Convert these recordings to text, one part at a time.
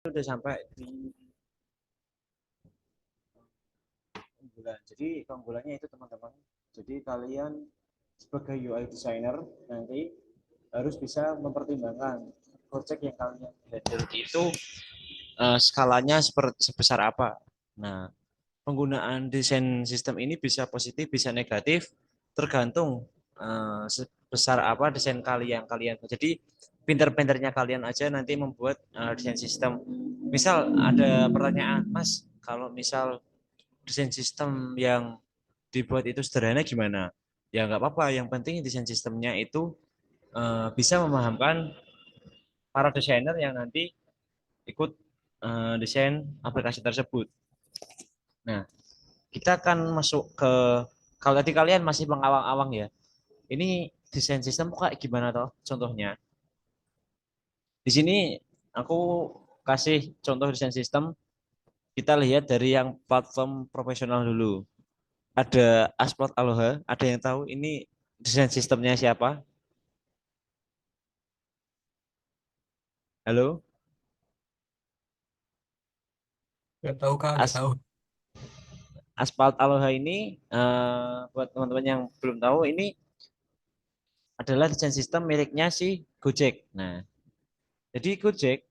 Udah sampai di keunggulan. Jadi keunggulannya itu teman-teman. Jadi kalian sebagai UI designer nanti harus bisa mempertimbangkan project yang kalian handle itu skalanya sebesar apa. Nah, penggunaan desain sistem ini bisa positif, bisa negatif, tergantung sebesar apa desain kalian. Jadi pinter-pinternya kalian aja nanti membuat desain sistem. Misal ada pertanyaan, Mas, kalau misal desain sistem yang dibuat itu sederhana gimana? Ya nggak apa-apa, yang penting desain sistemnya itu bisa memahamkan para desainer yang nanti ikut desain aplikasi tersebut. Nah, kita akan masuk ke, kalau tadi kalian masih mengawang-awang ya, ini desain sistem kayak gimana toh contohnya. Di sini aku kasih contoh desain sistem, kita lihat dari yang platform profesional dulu. Ada Asplot Aloha, ada yang tahu ini desain sistemnya siapa? Halo? Nggak tahu Kak, nggak As tahu. Aspalt Aloha ini buat teman-teman yang belum tahu, ini adalah desain sistem miliknya si Gojek. Nah, jadi Gojek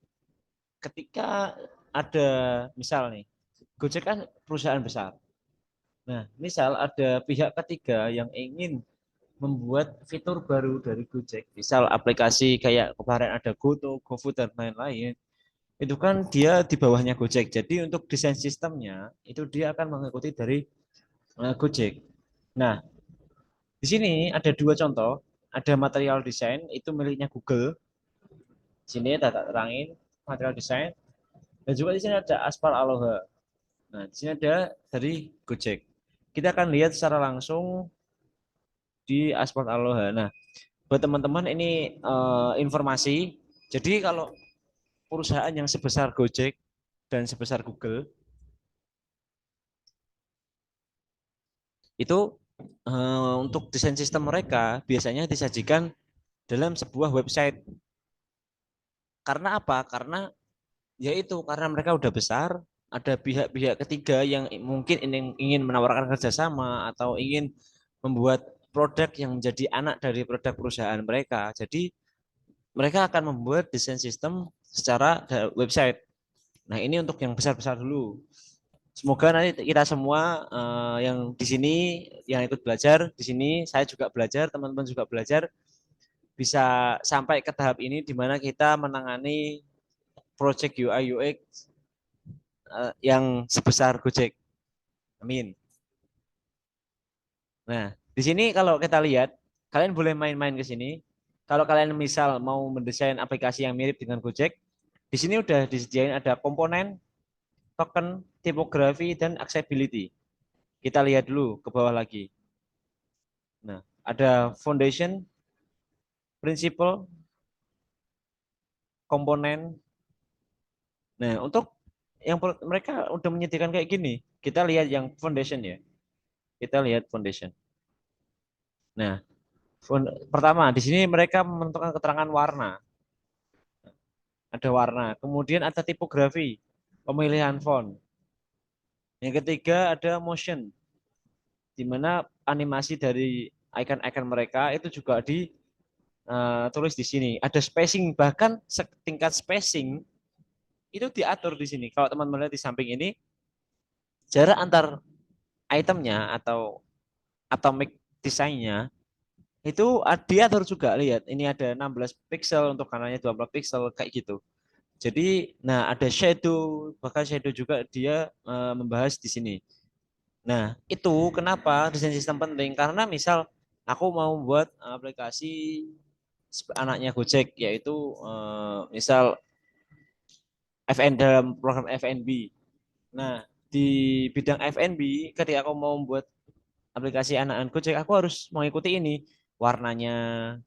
ketika ada, misal nih, Gojek kan perusahaan besar. Nah, misal ada pihak ketiga yang ingin membuat fitur baru dari Gojek, misal aplikasi kayak kemarin ada GoTo, GoFood dan lain-lain, itu kan dia di bawahnya Gojek. Jadi untuk desain sistemnya itu dia akan mengikuti dari Gojek. Nah, di sini ada dua contoh, ada material design itu miliknya Google. Di sini tak terangin material design, dan juga di sini ada Aspal Aloha. Nah, di sini ada dari Gojek. Kita akan lihat secara langsung di Aspal Aloha. Nah, buat teman-teman ini informasi. Jadi kalau perusahaan yang sebesar Gojek dan sebesar Google itu untuk desain sistem mereka biasanya disajikan dalam sebuah website. Karena apa? Karena mereka udah besar, ada pihak-pihak ketiga yang mungkin ingin menawarkan kerjasama atau ingin membuat produk yang menjadi anak dari produk perusahaan mereka. Jadi mereka akan membuat desain sistem secara website. Nah, ini untuk yang besar-besar dulu. Semoga nanti kita semua yang di sini yang ikut belajar di sini, saya juga belajar, teman-teman juga belajar, bisa sampai ke tahap ini di mana kita menangani project UI UX yang sebesar Gojek. Amin. Nah, di sini kalau kita lihat, kalian boleh main-main ke sini. Kalau kalian misal mau mendesain aplikasi yang mirip dengan Gojek, di sini udah disediain ada komponen, token, tipografi, dan accessibility. Kita lihat dulu ke bawah lagi. Nah, ada foundation, principle, komponen. Nah, untuk yang mereka udah menyediakan kayak gini, kita lihat yang foundation ya. Kita lihat foundation. Nah, pertama di sini mereka menentukan keterangan warna. Ada warna. Kemudian ada tipografi, pemilihan font. Yang ketiga ada motion, di mana animasi dari icon-icon mereka itu juga ditulis di sini. Ada spacing, bahkan tingkat spacing itu diatur di sini. Kalau teman-teman lihat di samping ini, jarak antar itemnya atau atomic desainnya itu diatur juga. Lihat, ini ada 16 pixel untuk kanannya, 12 pixel kayak gitu. Jadi, nah ada shadow, bahkan shadow juga dia membahas di sini. Nah, itu kenapa desain sistem penting? Karena misal aku mau buat aplikasi anaknya Gojek, yaitu misal FN dalam program FNB. Nah, di bidang FNB, ketika aku mau membuat aplikasi anakan Gojek, aku harus mengikuti ini warnanya,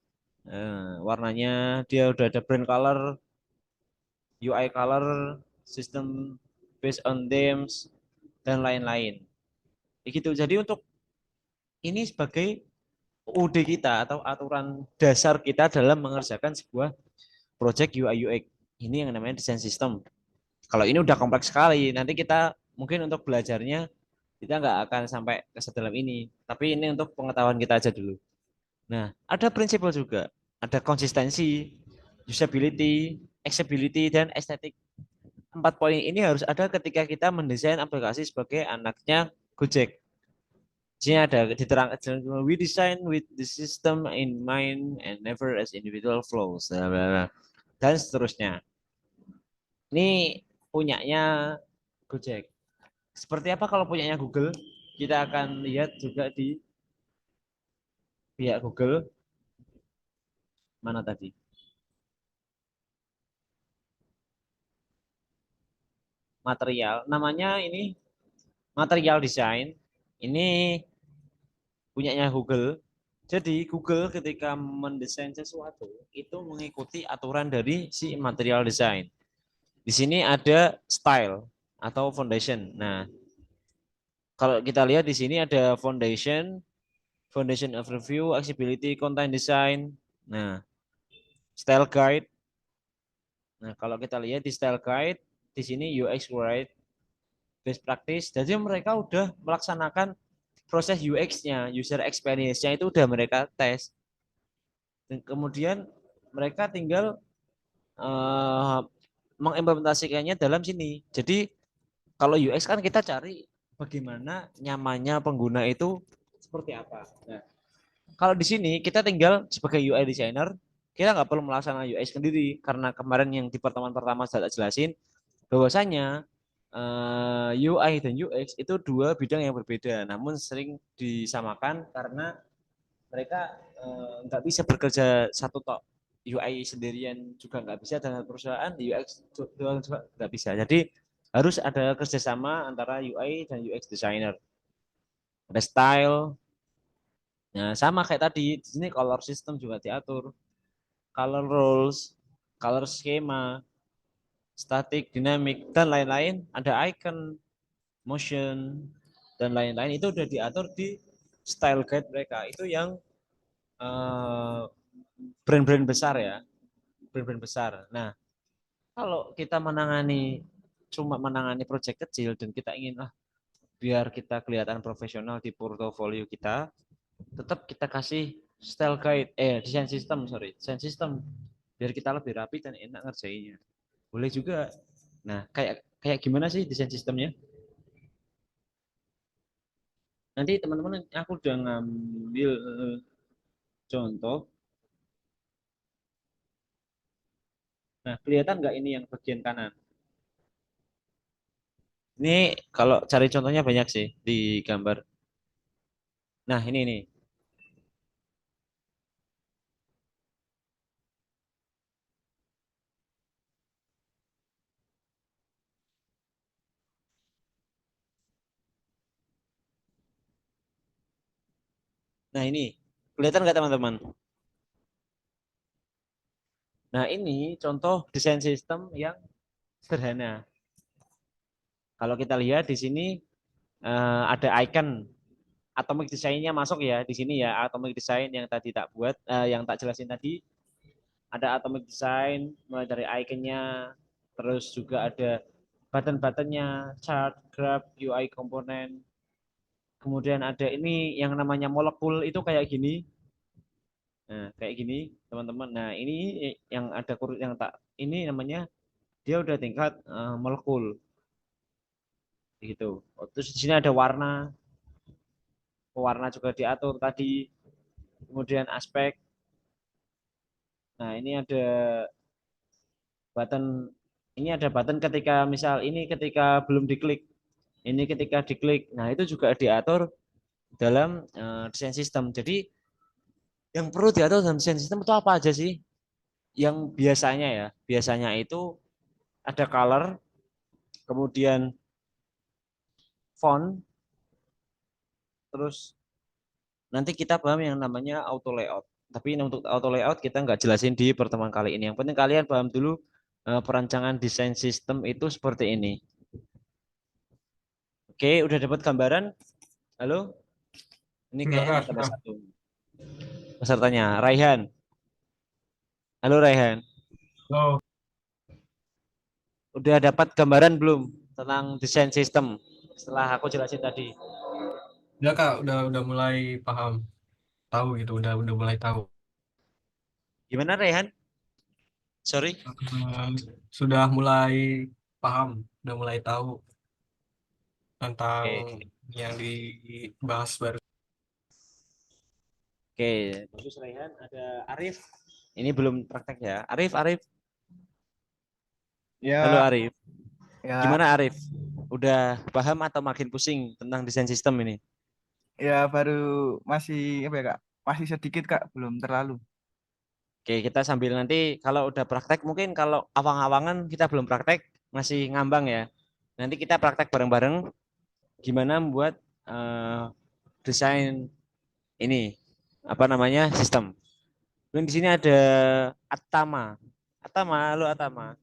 warnanya dia udah ada brand color, UI color, sistem based on themes, dan lain-lain. Begitu. Jadi untuk ini sebagai UD kita atau aturan dasar kita dalam mengerjakan sebuah project UI UX. Ini yang namanya desain sistem. Kalau ini udah kompleks sekali, nanti kita mungkin untuk belajarnya kita nggak akan sampai ke sedalam ini. Tapi ini untuk pengetahuan kita aja dulu. Nah, ada prinsip juga, ada konsistensi, usability, accessibility, dan estetik. 4 poin ini harus ada ketika kita mendesain aplikasi sebagai anaknya Gojek. Di sini ada diterangkan, we design with the system in mind and never as individual flows. Dan seterusnya. Ini punyanya Gojek. Seperti apa kalau punyanya Google? Kita akan lihat juga di pihak Google. Mana tadi? Material. Namanya ini material design. Ini punyanya Google. Jadi Google ketika mendesain sesuatu itu mengikuti aturan dari si material design. Di sini ada style atau foundation. Nah, kalau kita lihat di sini ada foundation, foundation overview, accessibility, content design. Nah, style guide. Nah, kalau kita lihat di style guide, di sini UX guide, best practice. Jadi mereka udah melaksanakan proses UX-nya, user experience-nya itu udah mereka tes. Dan kemudian mereka tinggal mengimplementasikannya dalam sini. Jadi kalau UX kan kita cari bagaimana nyamannya pengguna itu seperti apa. Nah, kalau di sini kita tinggal sebagai UI designer, kita nggak perlu melaksanakan UX sendiri karena kemarin yang di pertemuan pertama saya jelasin bahwasanya UI dan UX itu dua bidang yang berbeda, namun sering disamakan karena mereka nggak bisa bekerja satu tok. UI sendirian juga nggak bisa dengan perusahaan, UX juga nggak bisa. Jadi harus ada kerjasama antara UI dan UX designer. Ada style, nah sama kayak tadi di sini color system juga diatur, color rules, color schema, static, dynamic dan lain-lain. Ada icon, motion dan lain-lain itu udah diatur di style guide mereka. Itu yang brand-brand besar ya, brand-brand besar. Nah, kalau kita cuma menangani proyek kecil dan kita ingin biar kita kelihatan profesional di portofolio kita, tetap kita kasih style guide, desain sistem, desain sistem, biar kita lebih rapi dan enak ngerjainnya. Boleh juga. Nah, kayak kayak gimana sih desain sistemnya? Nanti teman-teman aku udah ngambil contoh. Nah, kelihatan nggak ini yang bagian kanan? Ini kalau cari contohnya banyak sih di gambar. Nah, ini nih. Nah, ini. Kelihatan nggak teman-teman? Nah, ini contoh desain sistem yang sederhana. Kalau kita lihat di sini ada icon atomic design-nya masuk ya di sini ya, atomic design yang tadi tak buat, yang tak jelasin tadi. Ada atomic design mulai dari iconnya, terus juga ada button-buttonnya, chart, graph, UI komponen. Kemudian ada ini yang namanya molekul itu kayak gini. Nah, kayak gini teman-teman. Nah, ini yang ada yang tak ini namanya dia udah tingkat molekul gitu. Oh, terus di sini ada warna juga diatur tadi. Kemudian aspek. Nah, ini ada button ketika misal ini ketika belum diklik, ini ketika diklik. Nah, itu juga diatur dalam desain sistem. Jadi yang perlu diatur dalam desain sistem itu apa aja sih? Yang biasanya ya, biasanya itu ada color, kemudian font, terus nanti kita paham yang namanya auto layout. Tapi untuk auto layout kita nggak jelasin di pertemuan kali ini. Yang penting kalian paham dulu perancangan desain sistem itu seperti ini. Oke, udah dapat gambaran? Halo? Ini Sudah, kayaknya Kak, tambah sudah. satu pesertanya. Raihan. Halo Raihan. Halo. Udah dapat gambaran belum tentang desain sistem setelah aku jelasin tadi? Udah Kak, udah mulai paham, tahu gitu, udah mulai tahu. Gimana Rehan? Sorry. Eh, sudah mulai paham, udah mulai tahu tentang Oke, yang dibahas baru. oke. Terus Rehan ada Arif. Ini belum praktek ya. Arif, Arif. Halo Ya, Arif. ya, Gimana Arif? Udah paham atau makin pusing tentang desain sistem ini? ya baru masih apa ya Kak? Masih sedikit Kak, belum terlalu. Oke, kita sambil nanti kalau udah praktek, mungkin kalau awang-awangan kita belum praktek, masih ngambang ya. Nanti kita praktek bareng-bareng gimana membuat desain ini, apa namanya, sistem. Dan di sini ada Atama. Atama, halo Atama.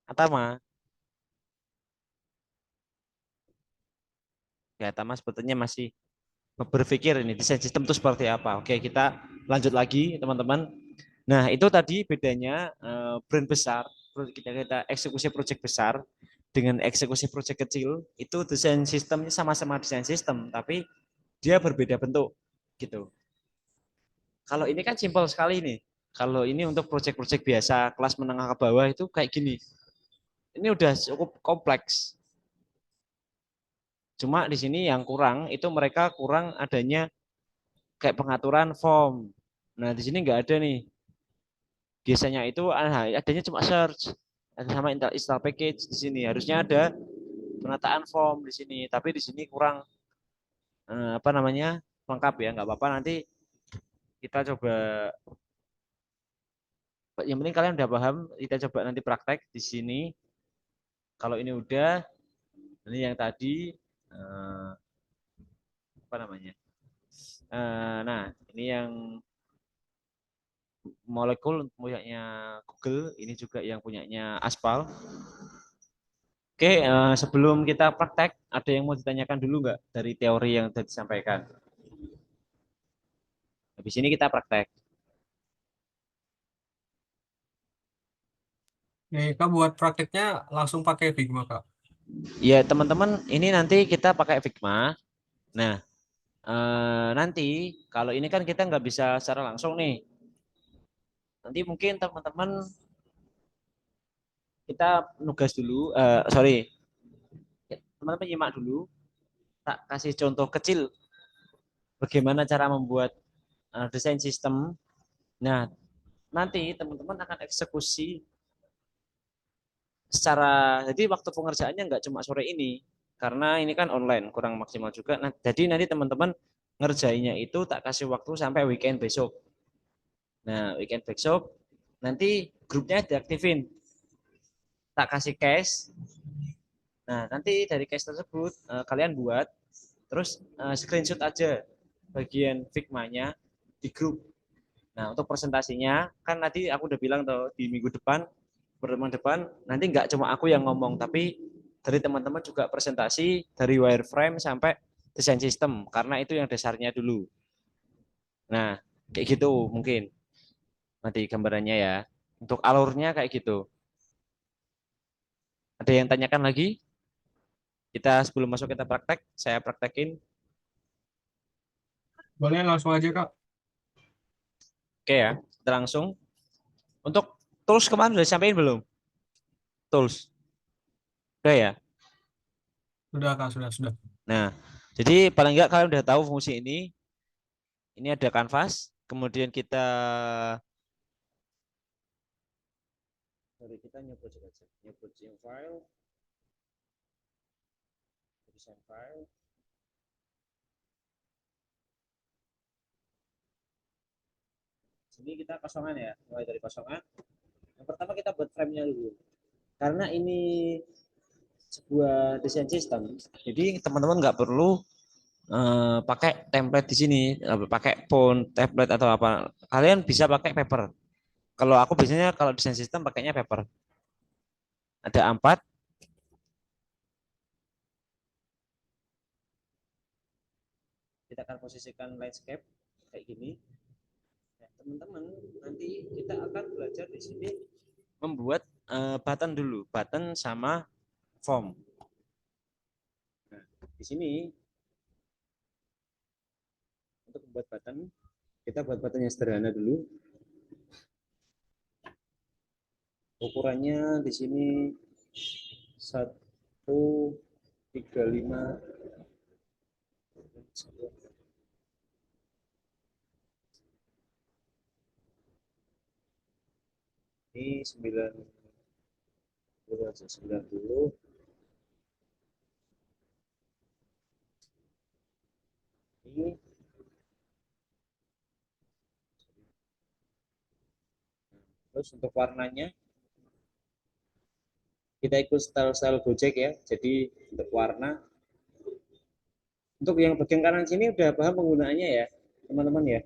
Atama. Ya, Atama sebetulnya masih berpikir ini desain sistem itu seperti apa. Oke, kita lanjut lagi teman-teman. Nah, itu tadi bedanya brand besar, kita eksekusi proyek besar dengan eksekusi proyek kecil, itu desain sistemnya sama-sama desain sistem, tapi dia berbeda bentuk gitu. Kalau ini kan simpel sekali nih. Kalau ini untuk proyek-proyek biasa kelas menengah ke bawah itu kayak gini. Ini udah cukup kompleks. Cuma di sini yang kurang itu mereka kurang adanya kayak pengaturan form. Nah, di sini nggak ada nih. Biasanya itu adanya cuma search ada sama install package di sini. Harusnya ada penataan form di sini, tapi di sini kurang apa namanya? Lengkap ya, nggak apa-apa nanti kita coba. Yang penting kalian udah paham, kita coba nanti praktek di sini. Kalau ini udah, ini yang tadi apa namanya? Nah, ini yang molekul punyanya Google, ini juga yang punyanya Aspal. Oke, sebelum kita praktek, ada yang mau ditanyakan dulu nggak dari teori yang tadi disampaikan? Habis ini kita praktek. Nih Kak, buat prakteknya langsung pakai Figma Kak. Ya, teman-teman, ini nanti kita pakai Figma. Nah, nanti kalau ini kan kita nggak bisa secara langsung nih. Nanti mungkin teman-teman kita nugas dulu, sorry, teman-teman nyimak dulu. Tak kasih contoh kecil bagaimana cara membuat desain sistem. Nah, nanti teman-teman akan eksekusi secara, jadi waktu pengerjaannya nggak cuma sore ini, karena ini kan online, kurang maksimal juga. Nah, jadi nanti teman-teman ngerjainnya itu tak kasih waktu sampai weekend besok. Nah, weekend besok nanti grupnya diaktifin, tak kasih cache. Nah, nanti dari cache tersebut kalian buat, terus screenshot aja bagian Figma-nya di grup. Nah, untuk presentasinya kan nanti aku udah bilang tuh di minggu depan, pertemuan depan, nanti nggak cuma aku yang ngomong, tapi dari teman-teman juga presentasi dari wireframe sampai desain sistem, karena itu yang dasarnya dulu. Nah, kayak gitu mungkin nanti gambarannya ya. Untuk alurnya kayak gitu. Ada yang tanyakan lagi? Kita sebelum masuk kita praktek, saya praktekin. Boleh langsung aja Kak. Oke ya, kita langsung. Untuk tools kemarin sudah disampaikan belum? Tools. Udah ya? Sudah Kak, sudah. Nah, jadi paling enggak kalian udah tahu fungsi ini. Ini ada kanvas, kemudian kita new project aja. New project file, design file. Sini kita kosongan ya, mulai dari kosongan. Yang pertama kita buat frame-nya dulu. Karena ini sebuah desain sistem, jadi teman-teman nggak perlu pakai template di sini, pakai font, template atau apa. Kalian bisa pakai paper. Kalau aku biasanya kalau desain sistem pakainya paper. Ada A4, kita akan posisikan landscape kayak gini. Nah, teman-teman, nanti kita akan belajar di sini membuat button dulu, button sama form. Nah, di sini untuk membuat button, kita buat button yang sederhana dulu. Ukurannya di sini 135. Ini 90. Ini terus untuk warnanya kita ikut style-style Gojek ya. Jadi untuk warna, untuk yang bagian kanan sini udah paham penggunaannya ya, teman-teman ya.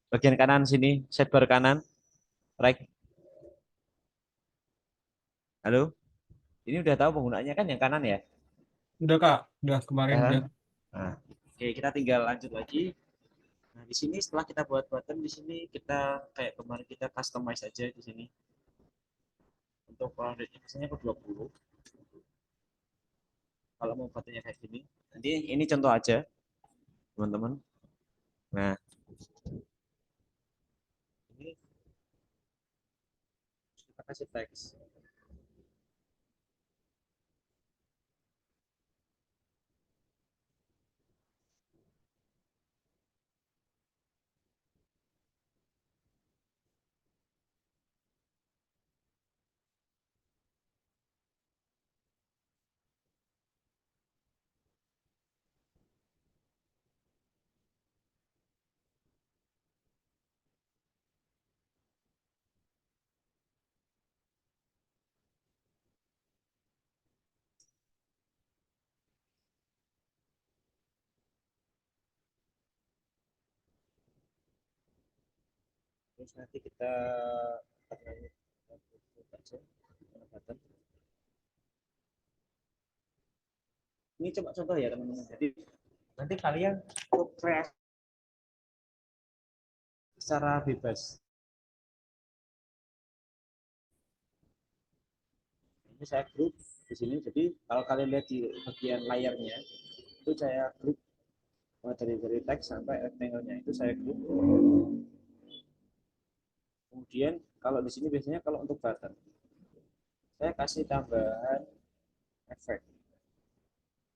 Bagian kanan sini, sidebar kanan, right. Halo, ini udah tahu penggunaannya kan yang kanan ya? Udah Kak, udah kemarin Kan? udah. Nah, oke, kita tinggal lanjut lagi. Nah, di sini setelah kita buat button di sini kita kayak kemarin kita customize aja di sini. Untuk rate-nya biasanya ke 20. Kalau mau buttonnya kayak gini. Nanti ini contoh aja, teman-teman. Nah, ini kita kasih teks. Terus nanti kita button. Ini coba contoh ya teman-teman. Jadi nanti kalian kreasi secara bebas. Ini saya grup di sini. Jadi kalau kalian lihat di bagian layarnya itu saya grup dari teks sampai rectangle-nya itu saya grup. Kemudian kalau di sini biasanya kalau untuk button saya kasih tambahan efek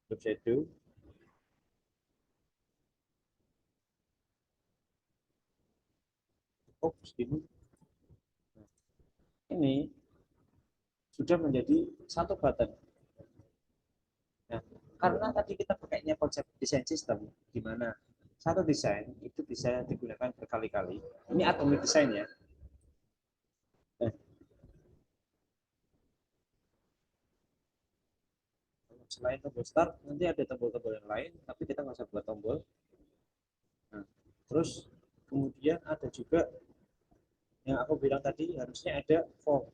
drop shadow. Oh, ini sudah menjadi satu button. Nah, karena tadi kita pakainya konsep desain sistem, di mana satu desain itu bisa digunakan berkali-kali. Ini atomic design ya. Nah, selain tombol start, nanti ada tombol-tombol yang lain, tapi kita nggak usah buat tombol. Nah, terus kemudian ada juga yang aku bilang tadi harusnya ada form.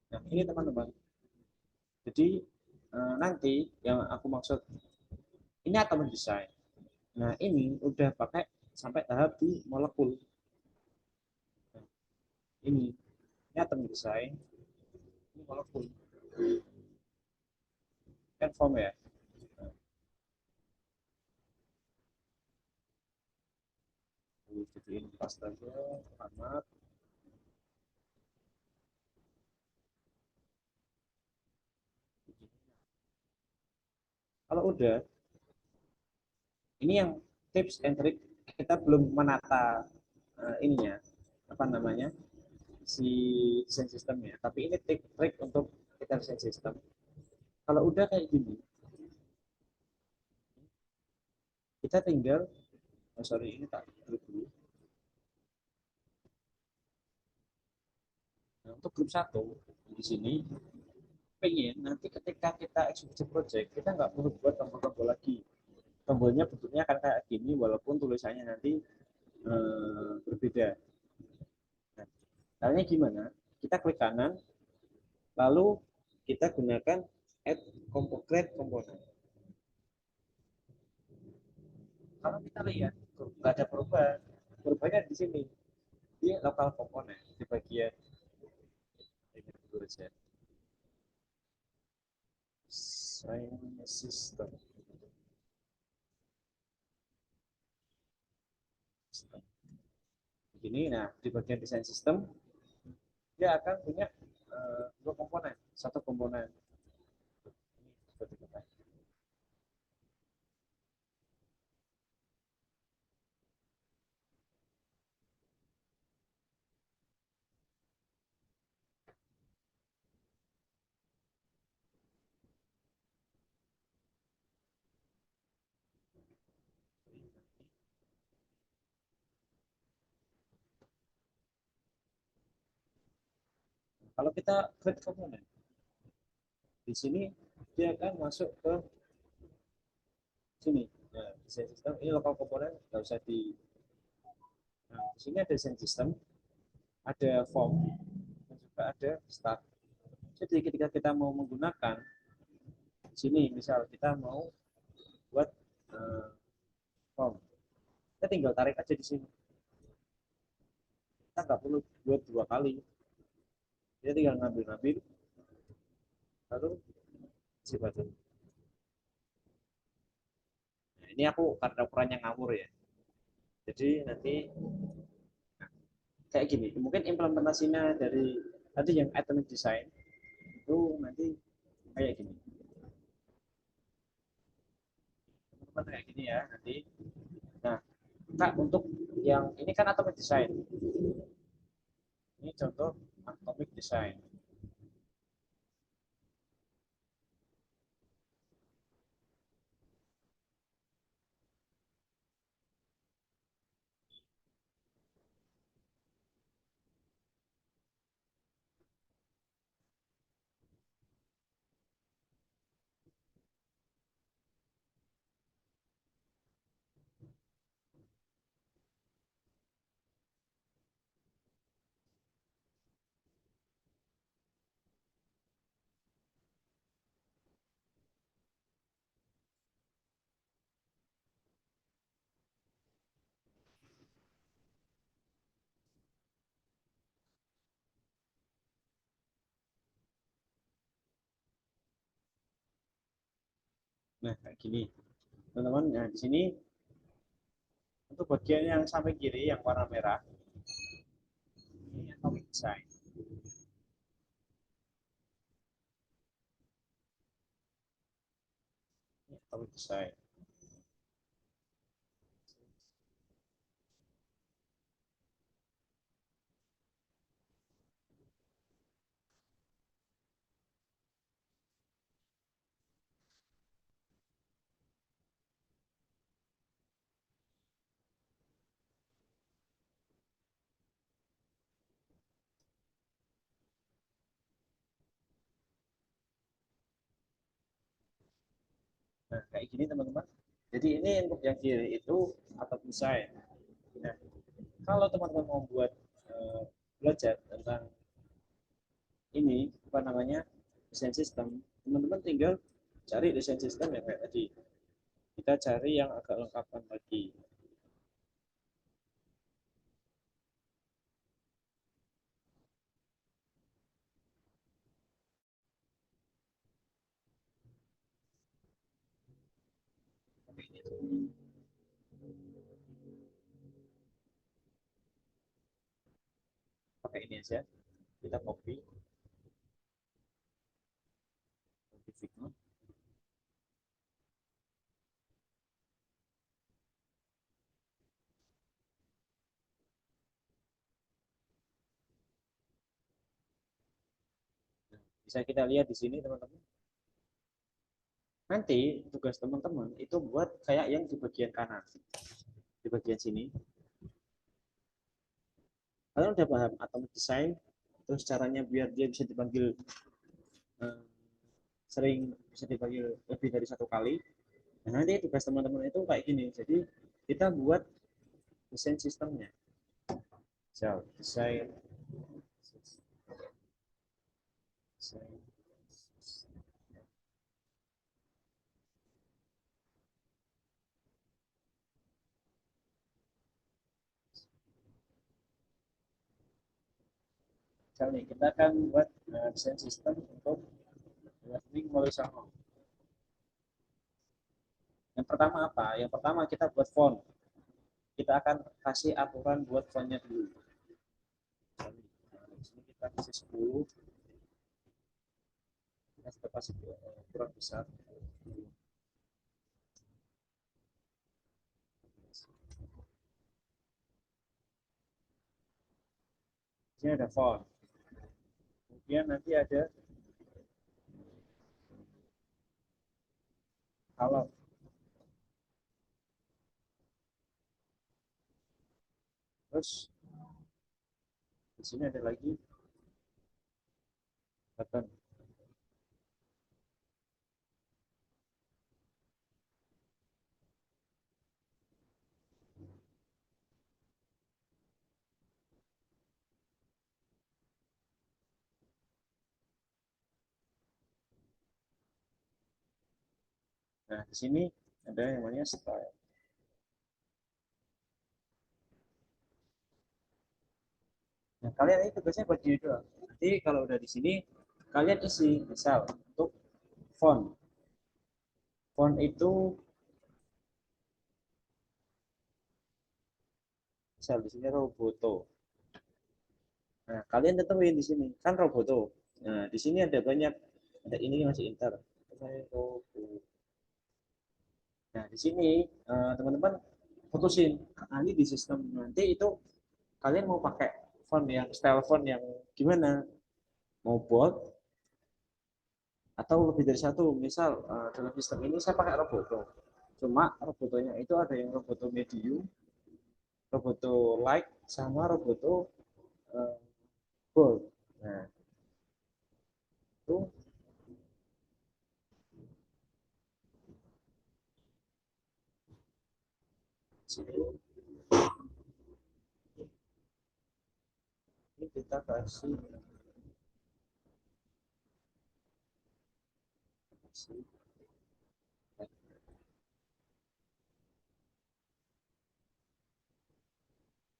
Nah, ini teman-teman. Jadi nanti yang aku maksud ini atomic design. Nah, ini udah pakai sampai tahap di molekul. Nah, ini atomic design, ini molekul. Kan form ya. Nah, jadiin pas aja, amat. Kalau udah, ini yang tips and trick, kita belum menata ininya apa namanya si desain sistemnya, tapi ini trik untuk kita desain sistem. Kalau udah kayak gini, kita tinggal sorry ini tak dulu. Nah, untuk grup satu di sini pengen nanti ketika kita eksekusi project kita nggak perlu buat tombol-tombol lagi. Tombolnya bentuknya akan kayak gini walaupun tulisannya nanti berbeda. Nah, caranya gimana? Kita klik kanan, lalu kita gunakan add create component. Kalau kita lihat nggak ada perubahan, perubahannya di sini di lokal komponen di bagian ini dulu saja. Design system. Begini, nah di bagian desain sistem dia akan punya dua komponen, satu komponen seperti kita. Kalau kita create komponen, di sini dia akan masuk ke sini. Nah, desain sistem ini lokal komponen nggak usah di. Nah, di sini ada desain sistem, ada form, dan juga ada start. Jadi ketika kita mau menggunakan sini, misal kita mau buat form, kita tinggal tarik aja di sini. Kita nggak perlu buat dua kali. Dia tinggal ngambil-ngambil, lalu isi button. Nah, ini aku karena ukurannya ngawur ya. Jadi nanti kayak gini. Mungkin implementasinya dari tadi yang atomic design itu nanti kayak gini. Teman-teman kayak gini ya nanti. Nah, Kak untuk yang ini kan atomic design. Ini contoh atomic design. Nah, kayak gini. Teman-teman, nah di sini untuk bagian yang sampai kiri yang warna merah ini atomic design. Ini atomic design. Nah, kayak gini teman-teman. Jadi ini untuk yang kiri itu atomic design. Nah, kalau teman-teman mau buat belajar tentang ini apa namanya desain sistem, teman-teman tinggal cari desain sistem yang kayak tadi. Kita cari yang agak lengkapan lagi. Pakai ini aja. Kita copy, Figma. Bisa kita lihat di sini teman-teman. Nanti tugas teman-teman itu buat kayak yang di bagian kanan, di bagian sini. Kalian udah paham atomic design, terus caranya biar dia bisa dipanggil eh, sering, bisa dipanggil lebih dari satu kali. Nah, nanti tugas teman-teman itu kayak gini. Jadi kita buat desain sistemnya. So, desain, desain. Misalnya kita akan buat desain sistem untuk learning melalui Soho. Yang pertama apa? Yang pertama kita buat font. Kita akan kasih aturan buat fontnya dulu. Nah, di sini kita kasih 10. Kita kasih ukuran besar. Di sini ada font. Kemudian nanti ada color. Terus di sini ada lagi button. Nah, di sini ada yang namanya style. Nah, kalian ini tugasnya buat diri doang. Nanti kalau udah di sini, kalian isi misal untuk font. Font itu misal di sini Roboto. Nah, kalian tentuin di sini kan Roboto. Nah, di sini ada banyak, ada ini masih inter. Nah, di sini teman-teman putusin. Nanti di sistem nanti itu kalian mau pakai font yang style font yang gimana? Mau bold atau lebih dari satu. Misal dalam sistem ini saya pakai Roboto. Cuma Robotonya itu ada yang Roboto medium, Roboto light, sama Roboto uh, bold. Nah, itu sini ini kita kasih, kasih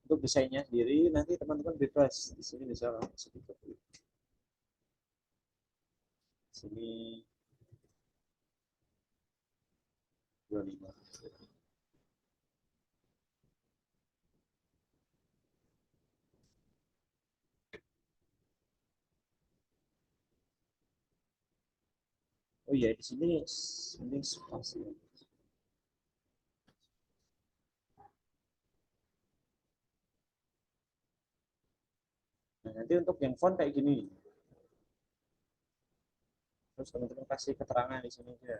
untuk desainnya sendiri nanti teman-teman bebas di sini bisa sedikit di sini 25. Oh iya, di sini ini spasi. Nah, nanti untuk yang font kayak gini. Terus teman-teman kasih keterangan di sini ya.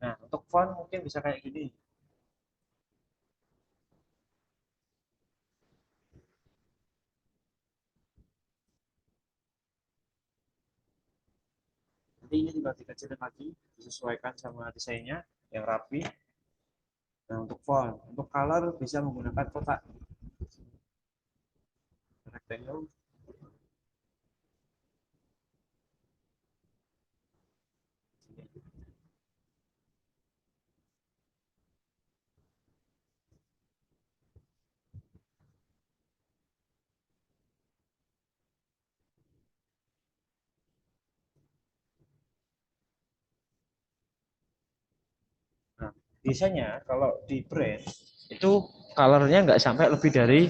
Nah, untuk font mungkin bisa kayak gini. Nanti ini tinggal dikecilin lagi, disesuaikan sama desainnya yang rapi. Nah, untuk font, untuk color bisa menggunakan kotak rectangle. Nah, biasanya kalau di brand itu colornya nggak sampai lebih dari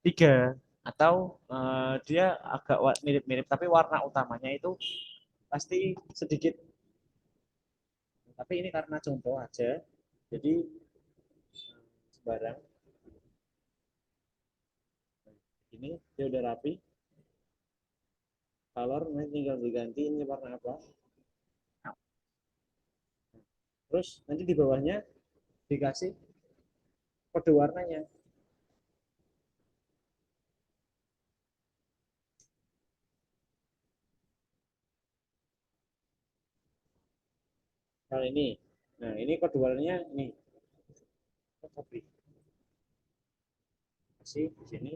3 atau dia agak mirip-mirip tapi warna utamanya itu pasti sedikit. Tapi ini karena contoh aja, jadi sembarang. Ini dia udah rapi, color nanti tinggal diganti ini warna apa. Terus nanti di bawahnya dikasih kode warnanya. Nah ini, nah ini kode warnanya ini copy, kasih di sini.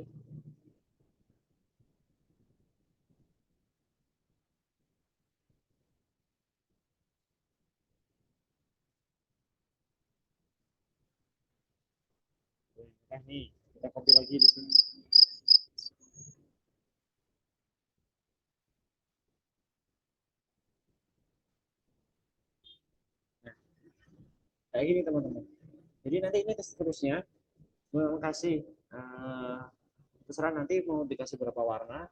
Nah nih kita copy lagi di sini. Nah, kayak gini teman-teman. Jadi nanti ini seterusnya mau kasih terserah nanti mau dikasih berapa warna.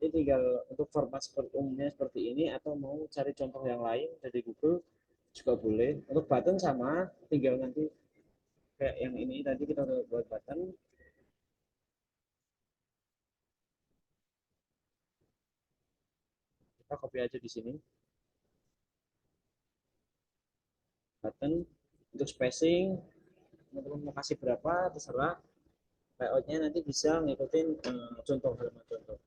Jadi tinggal untuk format seperti umumnya seperti ini atau mau cari contoh yang lain dari Google juga boleh. Untuk button sama, tinggal nanti kayak yang ini tadi kita udah buat button, kita copy aja di sini. Button untuk spacing, teman-teman mau kasih berapa terserah. Layoutnya nanti bisa ngikutin contoh halaman contoh.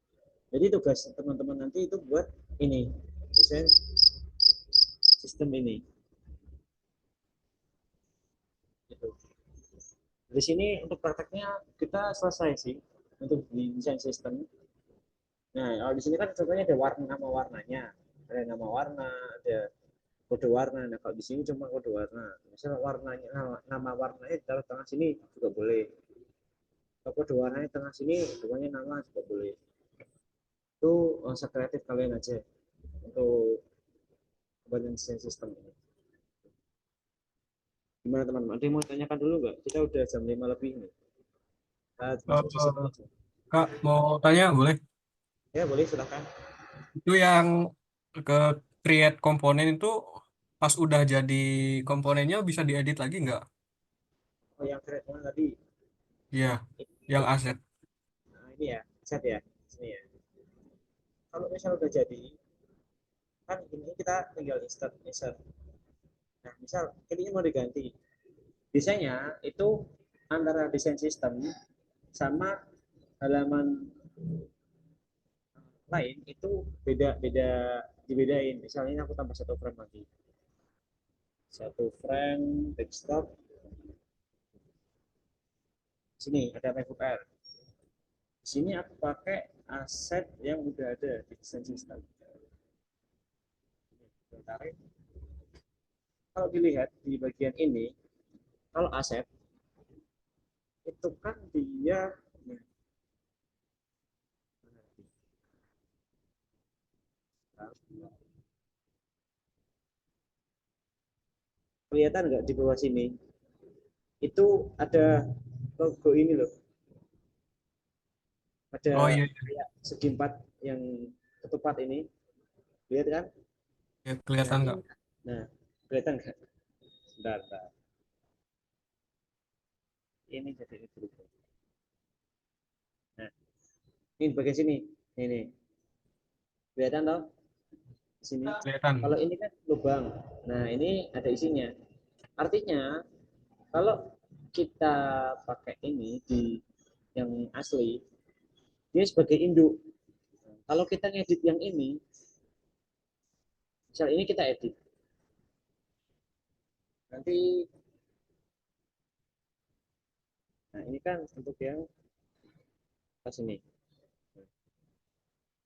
Jadi tugas teman-teman nanti itu buat ini desain sistem ini. Gitu. Di sini untuk prakteknya kita selesai sih untuk di desain sistem. Nah, kalau di sini kan contohnya ada warna nama warnanya, ada nama warna, ada kode warna. Nah, kalau di sini cuma kode warna. Misalnya warnanya nama warnanya di tengah sini juga boleh. Kalau kode warnanya tengah sini, pokoknya nama juga boleh. Itu sekreatif kalian aja untuk kebanyakan desain sistem ini. Gimana teman-teman? Ada yang mau tanyakan dulu nggak? Kita udah jam 5 lebih nih. Diskusi Eh, aja. Kak, mau tanya boleh? Ya boleh silahkan. Itu yang ke create komponen itu pas udah jadi komponennya bisa diedit lagi nggak? Oh yang keren banget tadi. Iya, yang aset. Nah, ini ya, set ya. Sini ya. Kalau misal udah jadi, kan ini kita tinggal insert, insert. Nah, misal ini mau diganti. Biasanya itu antara desain sistem sama halaman lain itu beda-beda dibedain. Misalnya aku tambah satu frame lagi. Satu frame desktop. Sini ada MacBook Air. Di sini aku pakai aset yang udah ada di desain sistem. Tarik. Kalau dilihat di bagian ini, kalau aset itu kan dia kelihatan nggak di bawah sini itu ada logo ini loh, ada Oh iya, kayak segi empat yang ketupat ini, lihat kan. ya, Nah kelihatan ini, nggak? nah kelihatan nggak? Bentar, bentar. Ini jadi ini dulu. Nah ini bagian sini, ini kelihatan toh. Di sini. Kelihatan. Kalau ini kan lubang. Nah, ini ada isinya. Artinya kalau kita pakai ini di yang asli, dia sebagai induk. Kalau kita ngedit yang ini, misal ini kita edit. Nanti, nah ini kan untuk yang pas ini.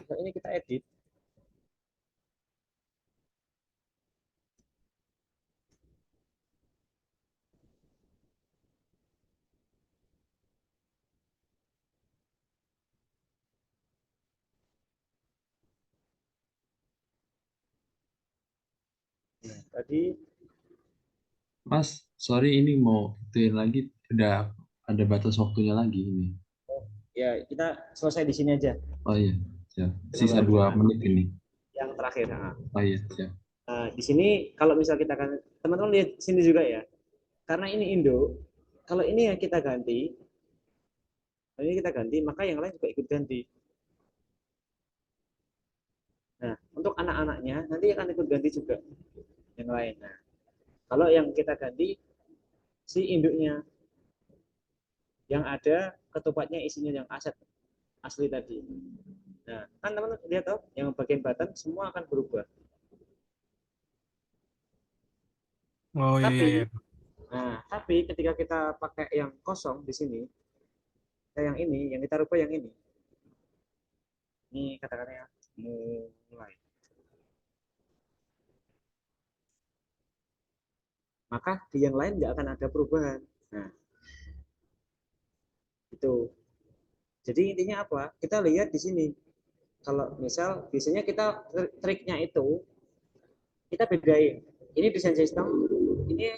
Kalau ini kita edit, nah, tadi Mas, sorry ini mau ituin lagi, udah ada batas waktunya lagi ini. ya kita selesai di sini aja. Oh iya, siap. Kita Sisa baru 2 jalan. menit ini. Yang terakhir. Nah, Oh iya, siap. di sini kalau misal kita kan teman-teman lihat sini juga ya. Karena ini Indo, kalau ini yang kita ganti, maka yang lain juga ikut ganti. Nah, untuk anak-anaknya nanti akan ikut ganti juga yang lain. Nah, kalau yang kita ganti si induknya, yang ada ketupatnya isinya yang aset asli tadi. Nah, kan teman-teman lihat toh, yang bagian button semua akan berubah. Oh iya Tapi, iya. tapi ketika kita pakai yang kosong di sini, yang ini, yang kita rubah yang ini. Ini katakannya mulai. Maka di yang lain nggak akan ada perubahan. Nah, itu. Jadi intinya apa? Kita lihat di sini. Kalau misal biasanya kita triknya itu kita bedain. Ini desain sistem, ini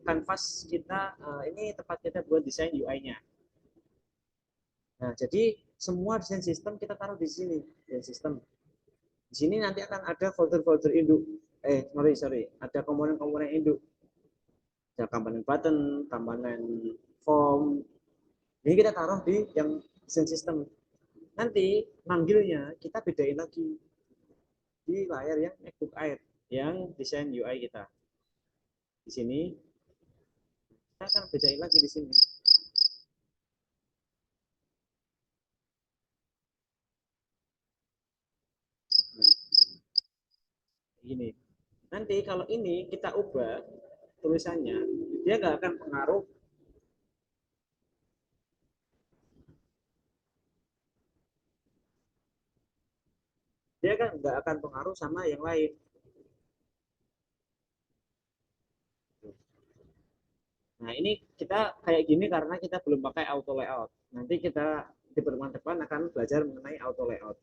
kanvas kita, ini tempat kita buat desain UI-nya. Nah, jadi semua desain sistem kita taruh di sini, desain sistem. Di sini nanti akan ada folder-folder induk. Sorry, ada komponen-komponen induk. Ada komponen button, komponen form. Ini kita taruh di yang desain sistem. Nanti manggilnya kita bedain lagi di layar yang MacBook Air, yang desain UI kita. Di sini kita akan bedain lagi di sini. Nah, ini. Nanti kalau ini kita ubah tulisannya, dia nggak akan pengaruh dia kan nggak akan pengaruh sama yang lain. Nah, ini kita kayak gini karena kita belum pakai auto layout. Nanti kita di pertemuan depan akan belajar mengenai auto layout.